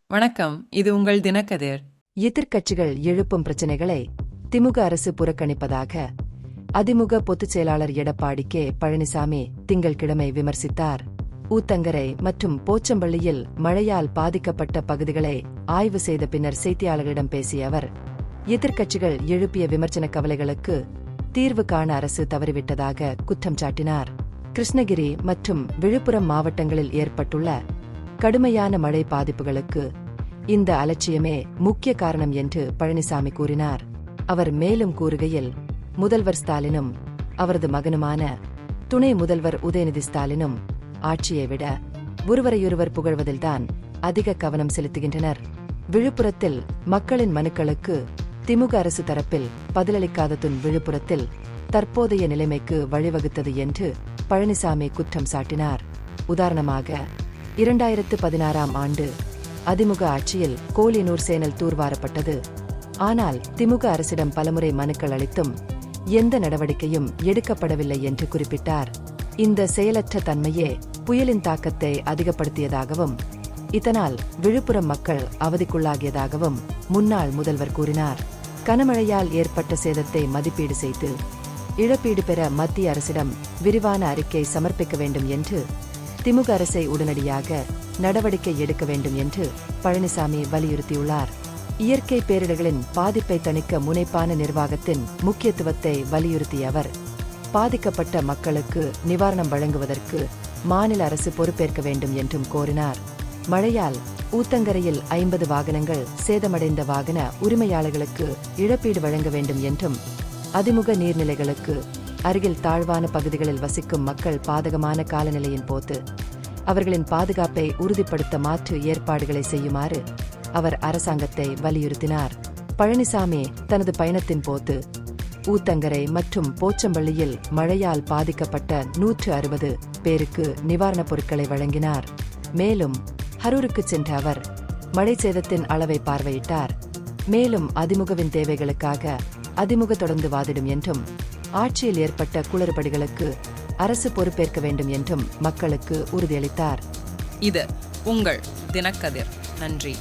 வணக்கம், இது உங்கள் தினக்கதிர். எதிர்க்கட்சிகள் எழுப்பும் பிரச்சினைகளை திமுக அரசு புறக்கணிப்பதாக அதிமுக பொதுச் செயலாளர் எடப்பாடி கே பழனிசாமி திங்கள்கிழமை விமர்சித்தார். ஊத்தங்கரை மற்றும் போச்சம்பள்ளியில் மழையால் பாதிக்கப்பட்ட பகுதிகளை ஆய்வு செய்த பின்னர் செய்தியாளர்களிடம் பேசிய அவர், எதிர்க்கட்சிகள் எழுப்பிய விமர்சன கவலைகளுக்கு தீர்வு காண அரசு தவறிவிட்டதாக குற்றம் சாட்டினார். கிருஷ்ணகிரி மற்றும் விழுப்புரம் மாவட்டங்களில் ஏற்பட்டுள்ள கடுமையான மழை பாதிப்புகளுக்கு இந்த அலட்சியமே முக்கிய காரணம் என்று பழனிசாமி கூறினார். அவர் மேலும் கூறுகையில், முதல்வர் ஸ்டாலினும் அவரது மகனுமான துணை முதல்வர் உதயநிதி ஸ்டாலினும் ஆட்சியை விட ஒருவரையொருவர் புகழ்வதில்தான் அதிக கவனம் செலுத்துகின்றனர். விழுப்புரத்தில் மக்களின் மனுக்களுக்கு திமுக அரசு தரப்பில் பதிலளிக்காததும் விழுப்புரத்தில் தற்போதைய நிலைமைக்கு வழிவகுத்தது என்று பழனிசாமி குற்றம் சாட்டினார். உதாரணமாக 2016ஆம் ஆண்டு அதிமுக ஆட்சியில் கோலியனூர் சேனல் தூர்வாரப்பட்டது. ஆனால் திமுக அரசிடம் பலமுறை மனுக்கள் அளித்தும் எந்த நடவடிக்கையும் எடுக்கப்படவில்லை என்று குறிப்பிட்டார். இந்த செயலற்ற தன்மையே புயலின் தாக்கத்தை அதிகப்படுத்தியதாகவும் இதனால் விழுப்புரம் மக்கள் அவதிக்குள்ளாகியதாகவும் முன்னாள் முதல்வர் கூறினார். கனமழையால் ஏற்பட்ட சேதத்தை மதிப்பீடு செய்து இழப்பீடு பெற மத்திய அரசிடம் விரிவான அறிக்கை சமர்ப்பிக்க வேண்டும் என்று திமுக அரசை உடனடியாக நடவடிக்கை எடுக்க வேண்டும் என்று பழனிசாமி வலியுறுத்தியுள்ளார். இயற்கை பேரிடர்களின் பாதிப்பை தணிக்க முனைப்பான நிர்வாகத்தின் முக்கியத்துவத்தை வலியுறுத்திய அவர், பாதிக்கப்பட்ட மக்களுக்கு நிவாரணம் வழங்குவதற்கு மாநில அரசு பொறுப்பேற்க வேண்டும் என்றும் கோரினார். மழையால் ஊத்தங்கரையில் 50 வாகனங்கள் சேதமடைந்த வாகன உரிமையாளர்களுக்கு இழப்பீடு வழங்க வேண்டும் என்றும், அதிமுக நீர்நிலைகளுக்கு அருகில் தாழ்வான பகுதிகளில் வசிக்கும் மக்கள் பாதகமான காலநிலையின் போது அவர்களின் பாதுகாப்பை உறுதிப்படுத்த மாற்று ஏற்பாடுகளை செய்யுமாறு அவர் அரசாங்கத்தை வலியுறுத்தினார். பழனிசாமி தனது பயணத்தின் போது ஊத்தங்கரை மற்றும் போச்சம்பள்ளியில் மழையால் பாதிக்கப்பட்ட 160 பேருக்கு நிவாரணப் பொருட்களை வழங்கினார். மேலும் ஹரூருக்கு சென்ற அவர் மழை சேதத்தின் அளவை பார்வையிட்டார். மேலும் அதிமுகவின் தேவைகளுக்காக அதிமுக தொடர்ந்து வாதிடும் என்றும், ஆட்சியில் ஏற்பட்ட குளறுபடிகளுக்கு அரசு பொறுப்பேற்க வேண்டும் என்றும் மக்களுக்கு உறுதியளித்தார். இது உங்கள் தினக்கதிர். நன்றி.